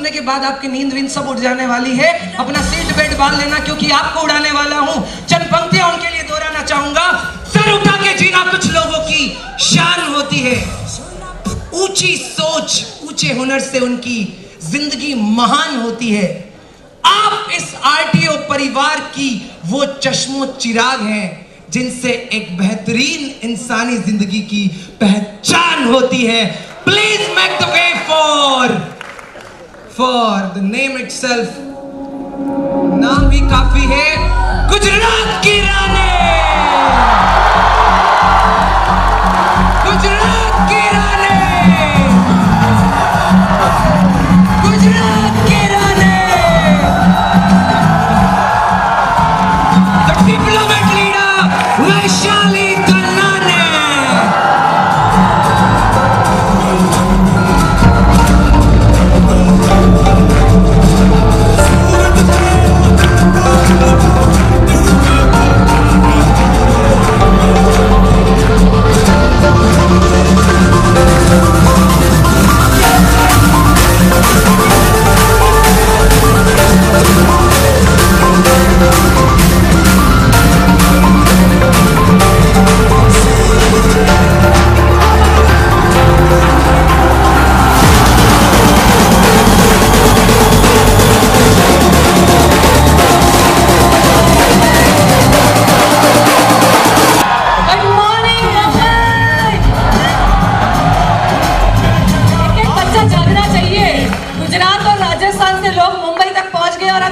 सुनने के बाद आपकी नींद विंद सब उड़ जाने वाली है। अपना सीट बेल्ट बांध लेना क्योंकि आपको उड़ाने वाला हूँ। चंद पंक्तियां उनके लिए दोहराना चाहूंगा। सर उठा के जीना कुछ लोगों की शान होती है, ऊंची सोच ऊंचे हुनर से उनकी जिंदगी महान होती है। आप इस आरटीओ परिवार की वो चश्मो चिराग हैं जिनसे एक बेहतरीन इंसानी जिंदगी की पहचान होती है। Please make the way for the name itself. नाम भी काफी है, गुजरात की रानी, गुजरात की रानी, गुजरात की रानी, द डिप्लोमेट लीडर वैशाली दन्नाने।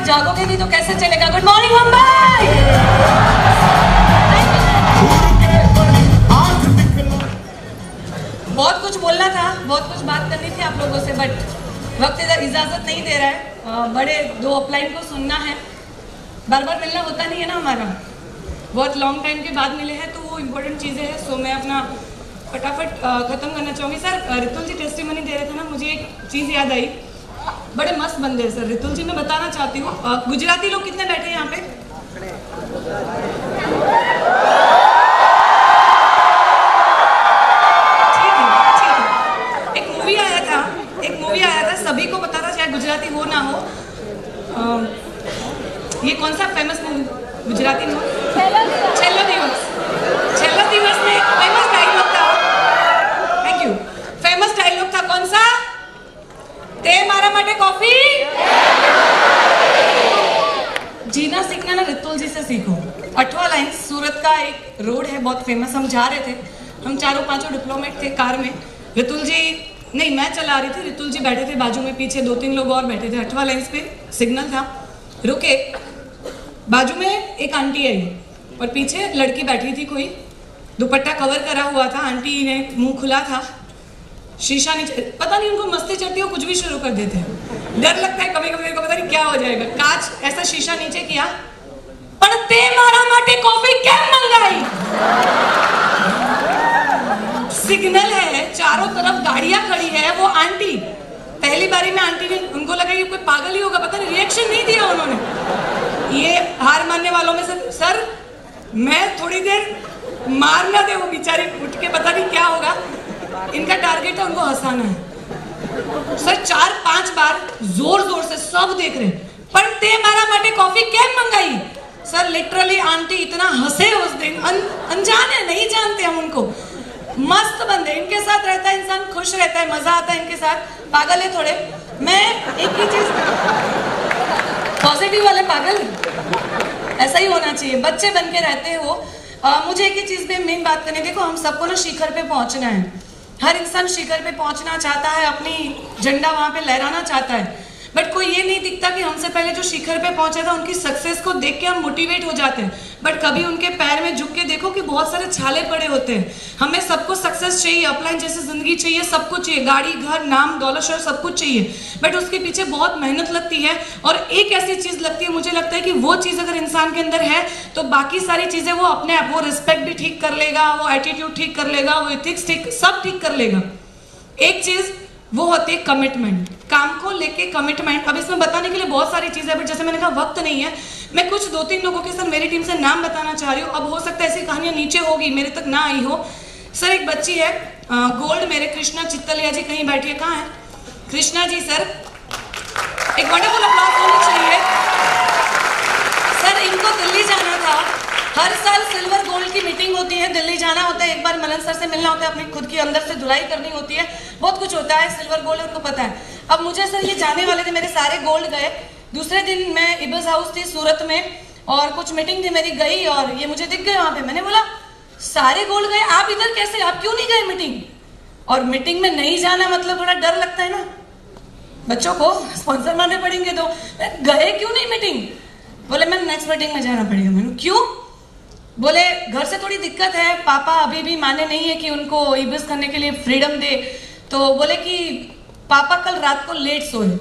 जागोगे नहीं तो कैसे चलेगा। Good morning Mumbai. बहुत कुछ बोलना था, बहुत कुछ बात करनी थी आप लोगों से, बट वक्त इधर इजाजत नहीं दे रहा है। बड़े दो अपलाइन को सुनना है, बार बार मिलना होता नहीं है ना हमारा, बहुत लॉन्ग टाइम के बाद मिले हैं तो वो इम्पोर्टेंट चीज़ें हैं। सो मैं अपना फटाफट ख़त्म करना चाहूँगी। सर रितुल जी टेस्टिमनी दे रहे थे ना, मुझे एक चीज़ याद आई, बड़े मस्त बंदे हैं सर रितुल जी। मैं बताना चाहती हूँ, गुजराती लोग कितने बैठे हैं यहाँ पे? ठीक है। एक मूवी आया था, सभी को पता था, चाहे गुजराती हो ना हो। ये कौन सा फेमस मूवी गुजराती में? छेल्लो दिवस में फेमस डायलॉग था। Thank you. फेमस डायलॉग था कौन सा? ते मारा माटे कॉफी। जीना सीखना ना रितुल जी से सीखो। 8वां लाइन, सूरत का एक रोड है बहुत फेमस। हम जा रहे थे, हम चारों पांचों डिप्लोमेट थे कार में। रितुल जी नहीं, मैं चला रही थी, रितुल जी बैठे थे बाजू में, पीछे 2-3 लोग और बैठे थे। 8वां लाइन पे सिग्नल था, रुके। बाजू में एक आंटी आई और पीछे लड़की बैठी थी, कोई दुपट्टा कवर करा हुआ था, आंटी ने मुंह खुला था, शीशा नीचे, पता नहीं उनको मस्ती चढ़ती हो कुछ भी शुरू कर देते हैं। डर लगता है कभी कभी, मेरे को पता नहीं क्या हो जाएगा। कांच ऐसा शीशा नीचे किया, पर ते मारा माटे कॉफी केम मंगाई। सिग्नल है, चारों तरफ गाड़ियां खड़ी है, वो आंटी पहली बारी में आंटी ने, उनको लगा ये कोई पागल ही होगा, पता नहीं रिएक्शन नहीं दिया उन्होंने। ये हार मानने वालों में से, सर मैं थोड़ी देर मार ना दे, वो बेचारी उठ के पता नहीं क्या होगा। इनका टारगेट है उनको हंसाना है। सर 4-5 बार जोर जोर से सब देख रहे हैं, पर ते मारा माटे कॉफी केम मंगाई। सर लिटरली आंटी इतना हंसे उस दिन, अनजान है, नहीं जानते हम उनको। मस्त बंदे, इनके साथ रहता है इंसान, खुश रहता है, मजा आता है इनके साथ। पागल है थोड़े। मैं एक ही चीज, पॉजिटिव वाले पागल, ऐसा ही होना चाहिए, बच्चे बन के रहते हैं वो। मुझे एक ही चीज पे मेन बात करनी, देखो हम सबको ना शिखर पे पहुंचना है, हर इंसान शिखर पे पहुंचना चाहता है, अपनी झंडा वहां पे लहराना चाहता है, बट कोई ये नहीं दिखता कि हमसे पहले जो शिखर पे पहुंचा था उनकी सक्सेस को देख के हम मोटिवेट हो जाते हैं, बट कभी उनके पैर में झुक के देखो कि बहुत सारे छाले पड़े होते हैं। हमें सबको सक्सेस चाहिए, अपलाइन जैसी जिंदगी चाहिए, सब कुछ चाहिए, गाड़ी घर नाम दौलत शोहरत सब कुछ चाहिए, बट उसके पीछे बहुत मेहनत लगती है। और एक ऐसी चीज लगती है, मुझे लगता है कि वो चीज अगर इंसान के अंदर है तो बाकी सारी चीजें वो अपने आप, वो रिस्पेक्ट भी ठीक कर लेगा, वो एटीट्यूड ठीक कर लेगा, वो एथिक्स ठीक, सब ठीक कर लेगा। एक चीज वो होती है कमिटमेंट, काम को लेके कमिटमेंट। अब इसमें बताने के लिए बहुत सारी चीजें है, बट जैसे मैंने कहा वक्त नहीं है। मैं कुछ 2-3 लोगों के सर मेरी टीम से नाम बताना चाह रही हूँ। अब हो सकता है ऐसी कहानियां नीचे होगी, मेरे तक ना आई हो। सर एक बच्ची है गोल्ड, मेरे कृष्णा चित्तलिया जी कहीं बैठी है, कहाँ है कृष्णा जी? सर एक वंडरफुल अपलॉज होना चाहिए। सर इनको दिल्ली जाना था, हर साल सिल्वर गोल्ड की मीटिंग होती है, दिल्ली जाना होता है, एक बार मलन सर से मिलना होता है, अपनी खुद की अंदर से धुलाई करनी होती है, बहुत कुछ होता है, सिल्वर गोल्ड उनको पता है। अब मुझे सर ये जाने वाले थे, मेरे सारे गोल्ड गए। दूसरे दिन मैं इबस हाउस थी सूरत में और कुछ मीटिंग थी मेरी, गई और ये मुझे दिख गए वहां पे। मैंने बोला सारे गोल्ड गए, आप इधर कैसे, आप क्यों नहीं गए मीटिंग? और मीटिंग में नहीं जाना मतलब थोड़ा डर लगता है ना, बच्चों को स्पॉन्सर मारने पड़ेंगे, तो गए क्यों नहीं मीटिंग? बोले मैम नेक्स्ट मीटिंग में जाना पड़ेगा। मैंने क्यों? बोले घर से थोड़ी दिक्कत है, पापा अभी भी माने नहीं है कि उनको इबिस करने के लिए फ्रीडम दे। तो बोले कि पापा कल रात को लेट सोए,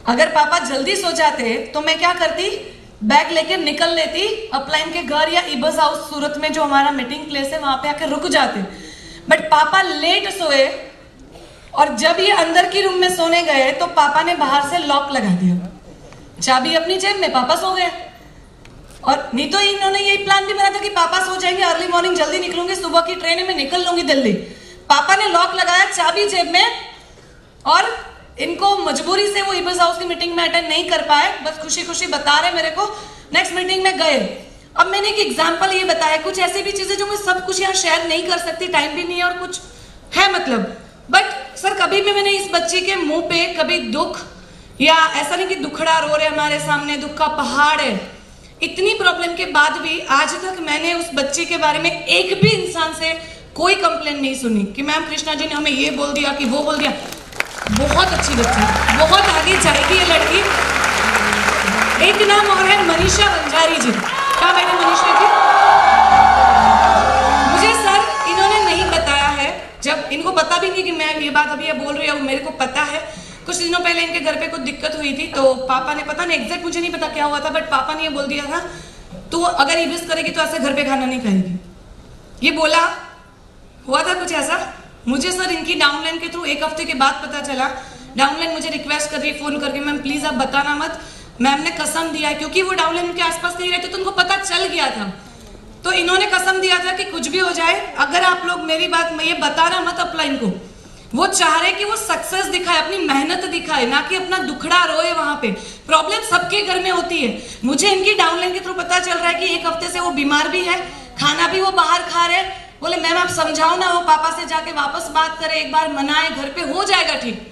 अगर पापा जल्दी सो जाते तो मैं क्या करती, बैग लेकर निकल लेती अपलाइन के घर या इबस हाउस सूरत में जो हमारा मीटिंग प्लेस है वहां पे आके रुक जाते। बट पापा लेट सोए और जब ये अंदर की रूम में सोने गए तो पापा ने बाहर से लॉक लगा दिया, चाबी अपनी जेब में, पापा सो गए। और नहीं तो इन्होंने यही प्लान भी बनाया था कि पापा सो जाएंगे, अर्ली मॉर्निंग जल्दी निकलूंगी, सुबह की ट्रेन में निकल लूंगी दिल्ली। पापा ने लॉक लगाया, चाबी जेब में, और इनको मजबूरी से वो इबस हाउस की मीटिंग में अटेंड नहीं कर पाए, बस खुशी खुशी बता रहे मेरे को, नेक्स्ट मीटिंग में गए। अब मैंने एक एग्जांपल ये बताया, कुछ ऐसी भी चीजें जो मैं सब कुछ यहाँ शेयर नहीं कर सकती, टाइम भी नहीं है और कुछ है मतलब। बट सर कभी भी मैंने इस बच्ची के मुंह पे कभी दुख, या ऐसा नहीं कि दुखड़ा रो रहे हमारे सामने, दुख का पहाड़ है, इतनी प्रॉब्लम के बाद भी आज तक मैंने उस बच्ची के बारे में एक भी इंसान से कोई कंप्लेंट नहीं सुनी कि मैम कृष्णा जी ने हमें ये बोल दिया कि वो बोल दिया। बहुत अच्छी बच्ची, बहुत आगे जाएगी ये लड़की। एक नाम और है मनीषा बंजारी जी। क्या मैडम मनीषा जी? मुझे सर इन्होंने नहीं बताया है, जब इनको पता भी नहीं कि मैं ये बात अभी ये बोल रही हूँ, मेरे को पता है। कुछ दिनों पहले इनके घर पे कुछ दिक्कत हुई थी, तो पापा ने, पता नहीं एग्जैक्ट मुझे नहीं पता क्या हुआ था, बट पापा ने ये बोल दिया था तू अगर इबिस करेगी तो ऐसे घर पे खाना नहीं खाएगी, ये बोला। हुआ था कुछ ऐसा। मुझे सर इनकी डाउनलाइन के थ्रू एक हफ्ते के बाद पता चला। डाउनलाइन मुझे रिक्वेस्ट कर रही है फोन करके, मैम प्लीज आप बताना मत। मैम ने कसम दिया है, क्योंकि वो डाउनलाइन के आसपास नहीं रहते तो उनको पता चल गया था, तो इन्होंने कसम दिया था कि कुछ भी हो जाए अगर आप लोग मेरी बात में ये बताना मत अपलाइन को। वो चाह रहे कि वो सक्सेस दिखाए, अपनी मेहनत दिखाए, ना कि अपना दुखड़ा रोए। वहां पे प्रॉब्लम सबके घर में होती है। मुझे इनकी डाउनलाइन के थ्रू पता चल रहा है कि एक हफ्ते से वो बीमार भी है, खाना भी वो बाहर खा रहे। बोले मैम आप समझाओ ना, वो पापा से जाके वापस बात करे, एक बार मनाए, घर पे हो जाएगा ठीक।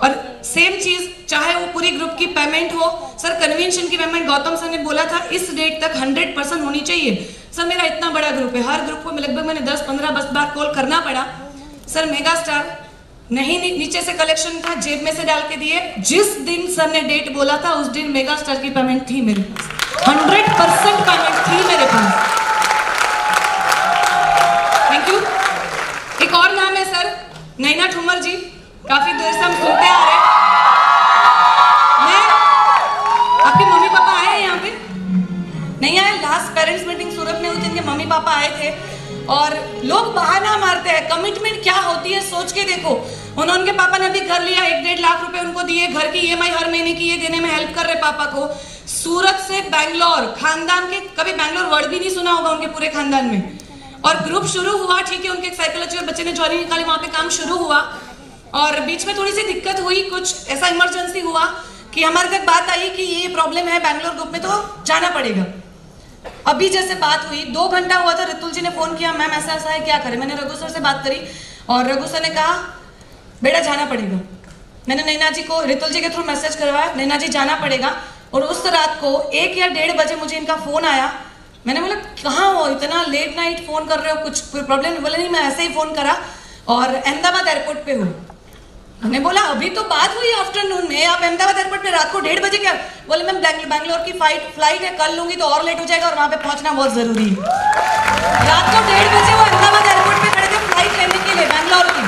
और सेम चीज चाहे वो पूरी ग्रुप की पेमेंट हो, सर कन्वेंशन की पेमेंट गौतम सर ने बोला था इस डेट तक 100% होनी चाहिए। सर मेरा इतना बड़ा ग्रुप है, हर ग्रुप को लगभग मैंने 10-15 बार कॉल करना पड़ा। सर मेगा स्टार नहीं, नीचे से कलेक्शन था, जेब में से डाल के दिए। जिस दिन सर ने डेट बोला था उस दिन मेगा स्टार की पेमेंट थी मेरे पास, 100% पेमेंट थी मेरे पास। Thank you. एक और नाम है सर नैना ठुमर जी, काफी देर से हम सुनते आ रहे हैं। आपके मम्मी पापा आए हैं यहाँ पे? नहीं आए? लास्ट पेरेंट्स मीटिंग सूरत में हुई थी, इनके मम्मी पापा आए थे। और लोग बहाना मारते हैं, कमिटमेंट क्या होती है सोच के देखो। उनके पापा ने अभी घर लिया, 1-1.5 लाख रुपए उनको दिए, घर की EMI हर महीने की ये देने में हेल्प कर रहे पापा को। सूरत से बैंगलोर, खानदान के, कभी बैंगलोर वर्ड भी नहीं सुना होगा उनके पूरे खानदान में। और ग्रुप शुरू हुआ, ठीक है, उनके साइकोलॉजी और बच्चे ने ज्वाइनिंग निकाली, वहां पे काम शुरू हुआ। और बीच में थोड़ी सी दिक्कत हुई, कुछ ऐसा इमरजेंसी हुआ कि हमारे तक बात आई कि ये प्रॉब्लम है बैंगलोर ग्रुप में, तो जाना पड़ेगा। अभी जैसे बात हुई, 2 घंटा हुआ था, रितुल जी ने फोन किया, मैम ऐसा ऐसा है, क्या करें? मैंने रघु सर से बात करी और रघु सर ने कहा बेटा जाना पड़ेगा। मैंने नैना जी को रितुल जी के थ्रू मैसेज करवाया, नैना जी जाना पड़ेगा। और उस रात को 1 या 1:30 बजे मुझे इनका फोन आया। मैंने बोला कहाँ हो, इतना लेट नाइट फोन कर रहे हो, कुछ कोई प्रॉब्लम? बोले नहीं, मैं ऐसे ही फोन करा और अहमदाबाद एयरपोर्ट पे हूँ। मैंने बोला अभी तो बात हुई आफ्टरनून में, आप अहमदाबाद एयरपोर्ट पे रात को 1:30 बजे क्या? बोले मैम बैंगलोर की फ्लाइट है, कर लूंगी तो और लेट हो जाएगा और वहां पे पहुंचना बहुत जरूरी है। रात को 1:30 बजे वो अहमदाबाद एयरपोर्ट पे खड़े थे फ्लाइट लेने के लिए बैंगलोर की।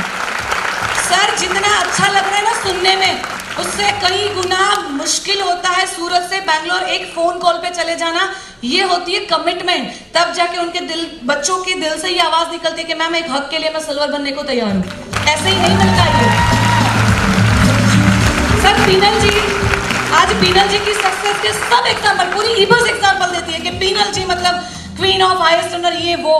सर जितना अच्छा लग रहा है ना सुनने में, उससे कई गुना मुश्किल होता है सूरत से बैंगलोर एक फोन कॉल पे चले जाना। ये होती है कमिटमेंट, तब जाके उनके दिल, बच्चों के दिल से ये आवाज निकलती है कि मैम एक हक के लिए मैं सिल्वर बनने को तैयार हूँ। ऐसे ही नहीं मिलता ये। सर पीनल जी, आज पीनल जी की सक्सेस के सब एग्जांपल, पूरी इबस एग्जांपल देती है कि पीनल जी मतलब क्वीन ऑफ हाईएस्ट ऑनर, ये वो।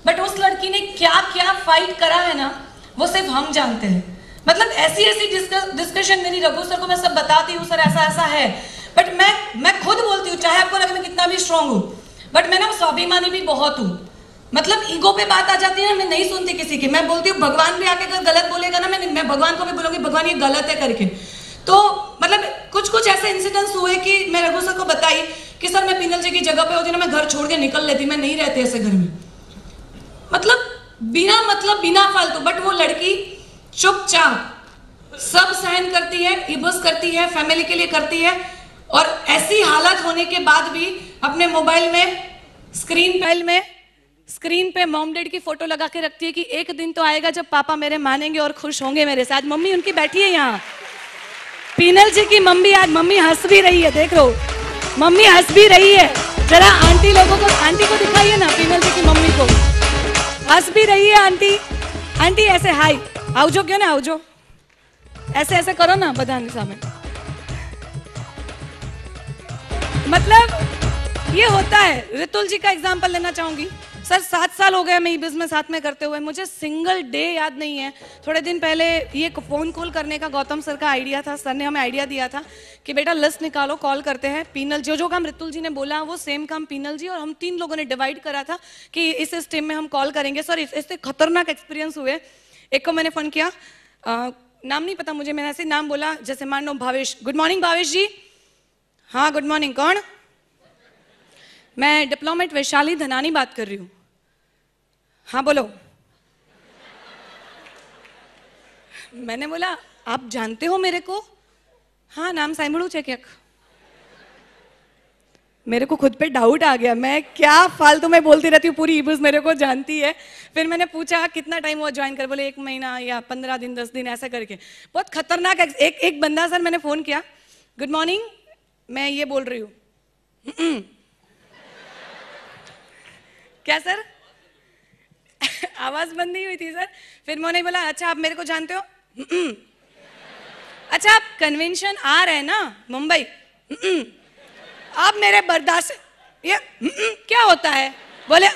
बट उस लड़की ने क्या क्या फाइट करा है ना, वो सिर्फ हम जानते हैं। मतलब ऐसी ऐसी डिस्कशन मेरी रघु सर को मैं सब बताती हूँ, सर ऐसा ऐसा है, बट मैं खुद बोलती हूँ, चाहे आपको लगे मैं कितना भी स्ट्रांग हूँ, बट मैं ना स्वाभिमानी भी बहुत हूँ। मतलब ईगो पे बात आ जाती है ना, मैं नहीं सुनती किसी की। मैं बोलती हूँ भगवान भी आके अगर गलत बोलेगा ना, मैं भगवान को भी बोलूंगी भगवान ये गलत है करके। तो मतलब कुछ ऐसे इंसिडेंट्स हुए कि मैं रघु सर को बताई कि सर मैं पीनल जी की जगह पे होती ना, मैं घर छोड़ के निकल लेती, मैं नहीं रहती ऐसे घर में। मतलब बिना फालतू। बट वो लड़की चुपचाप सब सहन करती है, इबस करती है, फैमिली के लिए करती है, और ऐसी हालत होने के बाद भी अपने मोबाइल में स्क्रीन पे मॉम डैड की फोटो लगा के रखती है कि एक दिन तो आएगा जब पापा मेरे मानेंगे और खुश होंगे मेरे साथ। मम्मी उनकी बैठी है यहाँ, पीनल जी की मम्मी। आज मम्मी हंस भी रही है, देख लो मम्मी हंस भी रही है। जरा आंटी को दिखाइए ना, पीनल जी की मम्मी को हंस भी रही है। आंटी ऐसे हाय आओजो, क्यों ना आओजो, ऐसे करो ना बधाने सामने। मतलब ये होता है। ऋतुल जी का एग्जाम्पल लेना चाहूंगी। सर 7 साल हो गए मैं ई बिजनेस साथ में करते हुए, मुझे सिंगल डे याद नहीं है। थोड़े दिन पहले ये फोन कॉल करने का गौतम सर का आइडिया था। सर ने हमें आइडिया दिया था कि बेटा लिस्ट निकालो, कॉल करते हैं। पीनल जो काम ऋतुल जी ने बोला वो सेम काम पीनल जी और हम 3 लोगों ने डिवाइड करा था कि इस टीम में हम कॉल करेंगे। सर इससे खतरनाक एक्सपीरियंस हुए। एक को मैंने फोन किया, नाम नहीं पता मुझे, मैंने ऐसे नाम बोला, जैसे मान लो भावेश। गुड मॉर्निंग भावेश जी। हाँ गुड मॉर्निंग, कौन? मैं डिप्लोमेट वैशाली धनानी बात कर रही हूँ। हाँ बोलो। मैंने बोला आप जानते हो मेरे को? हाँ नाम साइमड़ू चेक। मेरे को खुद पे डाउट आ गया, मैं क्या फालतू में बोलती रहती हूँ, पूरी ईबुस मेरे को जानती है। फिर मैंने पूछा कितना टाइम हुआ ज्वाइन कर, बोले 1 महीना या 15 दिन 10 दिन ऐसा करके। बहुत खतरनाक। एक बंदा सर मैंने फोन किया, गुड मॉर्निंग मैं ये बोल रही हूँ। क्या सर? आवाज बंद नहीं हुई थी सर। फिर मैंने बोला अच्छा आप मेरे को जानते हो? अच्छा आप कन्वेंशन आ रहे हैं ना मुंबई? आप मेरे बर्दाश्त ये क्या होता है? बोले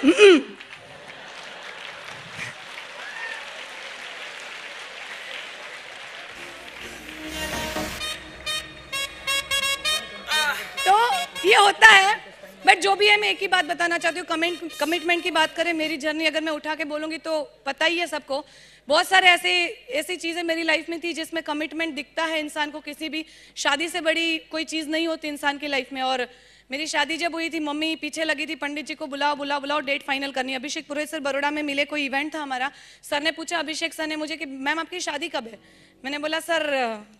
तो ये होता है। बट जो भी है मैं एक ही बात बताना चाहती हूँ, कमिटमेंट की बात करें, मेरी जर्नी अगर मैं उठा के बोलूंगी तो पता ही है सबको। बहुत सारे ऐसी चीजें मेरी लाइफ में थी जिसमें कमिटमेंट दिखता है इंसान को। किसी भी शादी से बड़ी कोई चीज नहीं होती इंसान की लाइफ में। और मेरी शादी जब हुई थी, मम्मी पीछे लगी थी, पंडित जी को बुलाओ डेट फाइनल करनी। अभिषेक पुरोहित सर बड़ोड़ा में मिले, कोई इवेंट था हमारा। सर ने पूछा, अभिषेक सर ने मुझे कि मैम आपकी शादी कब है? मैंने बोला सर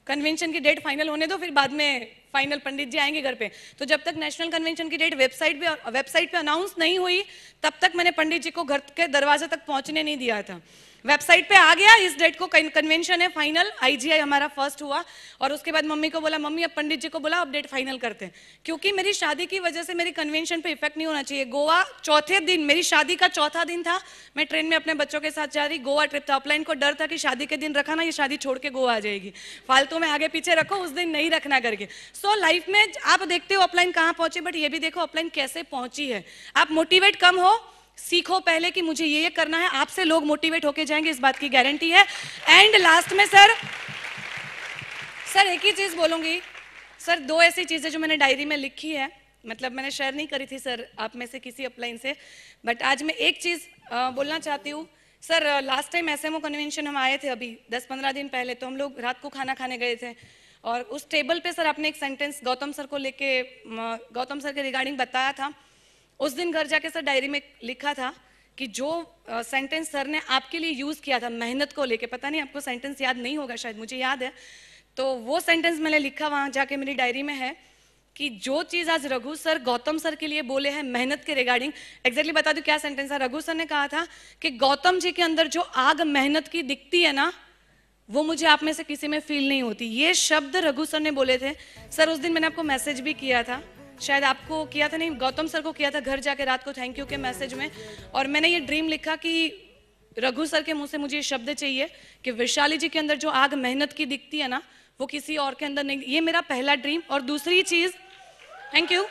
कन्वेंशन की डेट फाइनल होने दो, फिर बाद में फाइनल पंडित जी आएंगे घर पे। तो जब तक नेशनल कन्वेंशन की डेट वेबसाइट पे अनाउंस नहीं हुई तब तक मैंने पंडित जी को घर के दरवाजे तक पहुंचने नहीं दिया था। वेबसाइट पे आ गया इस डेट को कन्वेंशन है फाइनल, आईजीआई हमारा फर्स्ट हुआ। और उसके बाद मम्मी को बोला मम्मी अब पंडित जी को बोला अब डेट फाइनल करते हैं, क्योंकि मेरी शादी की वजह से मेरी कन्वेंशन पे इफेक्ट नहीं होना चाहिए। गोवा चौथे दिन, मेरी शादी का चौथा दिन था, मैं ट्रेन में अपने बच्चों के साथ जा रही, गोवा ट्रिप था। अपलाइन को डर था कि शादी के दिन रखा ना, ये शादी छोड़ के गोवा आ जाएगी, फालतू में आगे पीछे रखो, उस दिन नहीं रखना करके। सो लाइफ में आप देखते हो अपलाइन कहाँ पहुंचे, बट ये भी देखो अपलाइन कैसे पहुंची है। आप मोटिवेट कम हो, सीखो पहले कि मुझे ये करना है, आपसे लोग मोटिवेट होके जाएंगे, इस बात की गारंटी है। एंड लास्ट में सर एक ही चीज बोलूंगी सर, 2 ऐसी चीजें जो मैंने डायरी में लिखी है, मतलब मैंने शेयर नहीं करी थी सर आप में से किसी अपलाइन से, बट आज मैं एक चीज बोलना चाहती हूँ। Sir last time SMO convention हम आए थे अभी 10-15 दिन पहले, तो हम लोग रात को खाना खाने गए थे और उस टेबल पे सर आपने एक सेंटेंस गौतम सर को लेके, गौतम सर के रिगार्डिंग बताया था। उस दिन घर जाके सर डायरी में लिखा था कि जो सेंटेंस सर ने आपके लिए यूज किया था मेहनत को लेके, पता नहीं आपको सेंटेंस याद नहीं होगा शायद, मुझे याद है, तो वो सेंटेंस मैंने लिखा वहां जाके मेरी डायरी में है कि जो चीज आज रघु सर गौतम सर के लिए बोले हैं मेहनत के रिगार्डिंग, एग्जैक्टली बता दूं क्या सेंटेंस है। रघु सर ने कहा था कि गौतम जी के अंदर जो आग मेहनत की दिखती है ना, वो मुझे आप में से किसी में फील नहीं होती। ये शब्द रघु सर ने बोले थे सर। उस दिन मैंने आपको मैसेज भी किया था, शायद आपको किया था, नहीं गौतम सर को किया था, घर जाके रात को थैंक यू के मैसेज में। और मैंने ये ड्रीम लिखा कि रघु सर के मुंह से मुझे ये शब्द चाहिए कि वैशाली जी के अंदर जो आग मेहनत की दिखती है ना, वो किसी और के अंदर नहीं। ये मेरा पहला ड्रीम। और दूसरी चीज, थैंक यू,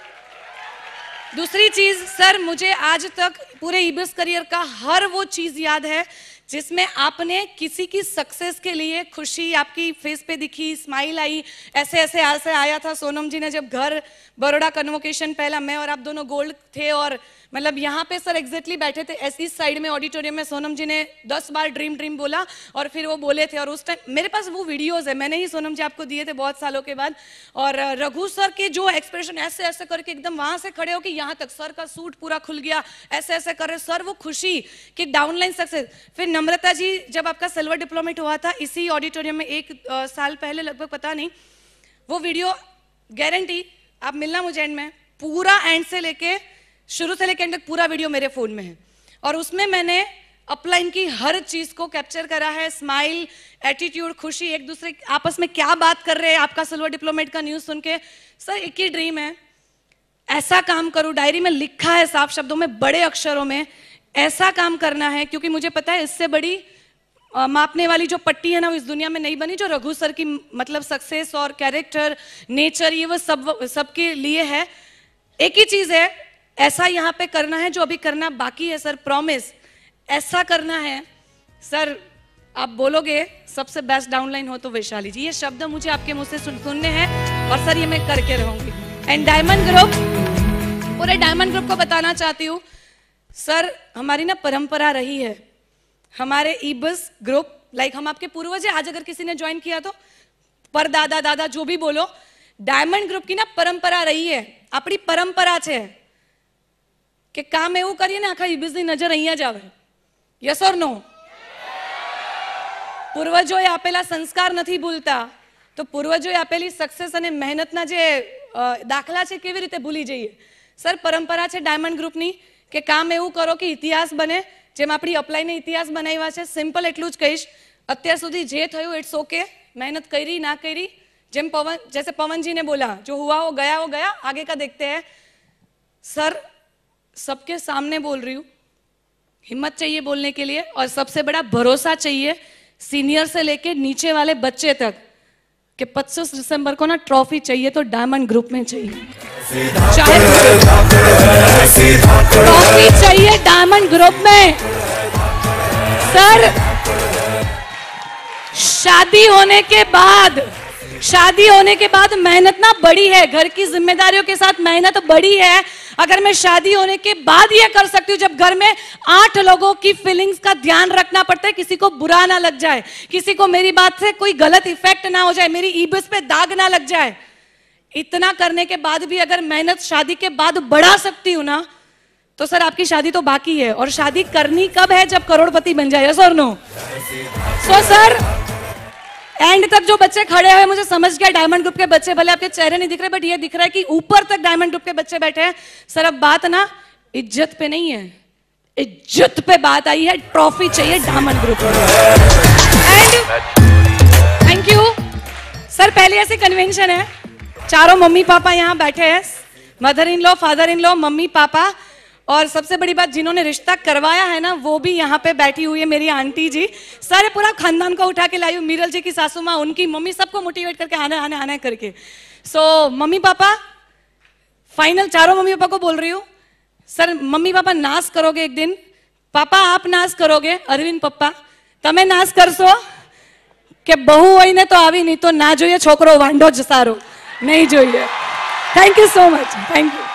दूसरी चीज सर, मुझे आज तक पूरे ईबिस करियर का हर वो चीज याद है, जिसमें आपने किसी की सक्सेस के लिए खुशी आपकी फेस पे दिखी, स्माइल आई, ऐसे ऐसे आया था सोनम जी ने जब घर बड़ौदा कन्वोकेशन पहला, मैं और आप दोनों गोल्ड थे और मतलब यहाँ पे सर एग्जैक्टली बैठे थे ऐसी साइड में ऑडिटोरियम में, सोनम जी ने 10 बार ड्रीम ड्रीम बोला और फिर वो बोले थे और उस टाइम मेरे पास वो वीडियोस है, मैंने ही सोनम जी आपको दिए थे बहुत सालों के बाद। और रघु सर के जो एक्सप्रेशन ऐसे ऐसे करके एकदम वहां से खड़े हो कि यहाँ तक सर का सूट पूरा खुल गया, ऐसे ऐसे कर रहे सर, वो खुशी कि डाउनलाइन सक्सेस। फिर नम्रता जी जब आपका सिल्वर डिप्लोमेट हुआ था इसी ऑडिटोरियम में 1 साल पहले लगभग, पता नहीं, वो वीडियो गारंटी आप मिलना मुझे एंड में, पूरा एंड से लेके शुरू से लेकर एंड तक पूरा वीडियो मेरे फोन में है और उसमें मैंने अपलाइन की हर चीज को कैप्चर करा है, स्माइल, एटीट्यूड, खुशी, एक दूसरे आपस में क्या बात कर रहे हैं। आपका सिल्वर डिप्लोमेट का न्यूज सुन के सर एक ही ड्रीम है, ऐसा काम करूं, डायरी में लिखा है साफ शब्दों में बड़े अक्षरों में, ऐसा काम करना है क्योंकि मुझे पता है इससे बड़ी मापने वाली जो पट्टी है ना वो इस दुनिया में नहीं बनी, जो रघु सर की मतलब सक्सेस और कैरेक्टर, नेचर, ये वो सबके लिए है। एक ही चीज है, ऐसा यहाँ पे करना है जो अभी करना बाकी है सर, प्रॉमिस ऐसा करना है सर। आप बोलोगे सबसे बेस्ट डाउनलाइन हो तो वैशाली जी, ये शब्द मुझे आपके मुंह से सुनने हैं और सर ये मैं करके रहूंगी। एंड डायमंड ग्रुप, पूरे डायमंड ग्रुप को बताना चाहती हूँ सर, हमारी ना परंपरा रही है, हमारे ईबस ग्रुप लाइक हम आपके पूर्वज है, आज अगर किसी ने ज्वाइन किया तो पर दादा दादा जो भी बोलो, डायमंड ग्रुप की ना परंपरा रही है, अपनी परंपरा છે કે કામ એવું કરીએ ને આખા ઈબીસની નજર અહીંયા જ આવે, યસ ઓર નો? પૂર્વજોએ આપેલા સંસ્કાર નથી ભૂલતા તો પૂર્વજોએ આપેલી સક્સેસ અને મહેનતના જે દાખલા છે કેવી રીતે ભૂલી જઈએ? સર પરંપરા છે ડાયમંડ ગ્રુપની કે કામ એવું કરો કે ઇતિહાસ બને, જેમ આપણી અપ્લાયને ઇતિહાસ બનાવ્યા છે। સિમ્પલ એટલું જ કહીશ, અત્યાર સુધી જે થયું ઇટ્સ ઓકે, મહેનત કરી ના કરી, જેમ जैसे पवन जी ने बोला जो हुआ वो गया, आगे का देखते हैं। सर सबके सामने बोल रही हूँ, हिम्मत चाहिए बोलने के लिए और सबसे बड़ा भरोसा चाहिए सीनियर से लेके नीचे वाले बच्चे तक कि 25 दिसंबर को ना ट्रॉफी चाहिए तो डायमंड ग्रुप में चाहिए, चाहे ट्रॉफी चाहिए डायमंड ग्रुप में। सर शादी होने के बाद मेहनत ना बड़ी है, घर की जिम्मेदारियों के साथ मेहनत बड़ी है। अगर मैं शादी होने के बाद ये कर सकती हूँ, जब घर में 8 लोगों की फीलिंग्स का ध्यान रखना पड़ता है, किसी को बुरा ना लग जाए, किसी को मेरी बात से कोई गलत इफेक्ट ना हो जाए, मेरी ईबस पे दाग ना लग जाए, इतना करने के बाद भी अगर मेहनत शादी के बाद बढ़ा सकती हूँ ना, तो सर आपकी शादी तो बाकी है। और शादी करनी कब है? जब करोड़पति बन जाए, यस और नो? सो सर एंड तक जो बच्चे खड़े हुए, मुझे समझ गया डायमंड ग्रुप के बच्चे, भले आपके चेहरे नहीं दिख रहे बट ये दिख रहा है कि ऊपर तक डायमंड ग्रुप के बच्चे बैठे हैं। सर अब बात ना इज्जत पे नहीं है, इज्जत पे बात आई है, ट्रॉफी चाहिए diamond group. And thank you sir. पहले ऐसे कन्वेंशन है, चारों मम्मी पापा यहाँ बैठे हैं, mother in law, father in law, mummy papa, और सबसे बड़ी बात जिन्होंने रिश्ता करवाया है ना वो भी यहाँ पे बैठी हुई है, मेरी आंटी जी। सारे पूरा खानदान को उठा के लाई हूँ, मीरल जी की सासू माँ, उनकी मम्मी, सबको मोटिवेट करके आना करके। सो मम्मी पापा फाइनल, चारों मम्मी पापा को बोल रही हूँ सर, मम्मी पापा नाश करोगे एक दिन, पापा आप नाश करोगे, अरविंद पप्पा तमे नाश करशो કે બહુ હોય ને તો આવી, નહીં તો ના જોઈએ, છોકરો વાંઢો જ સારો, નહીં જોઈએ। Thank you so much, thank you.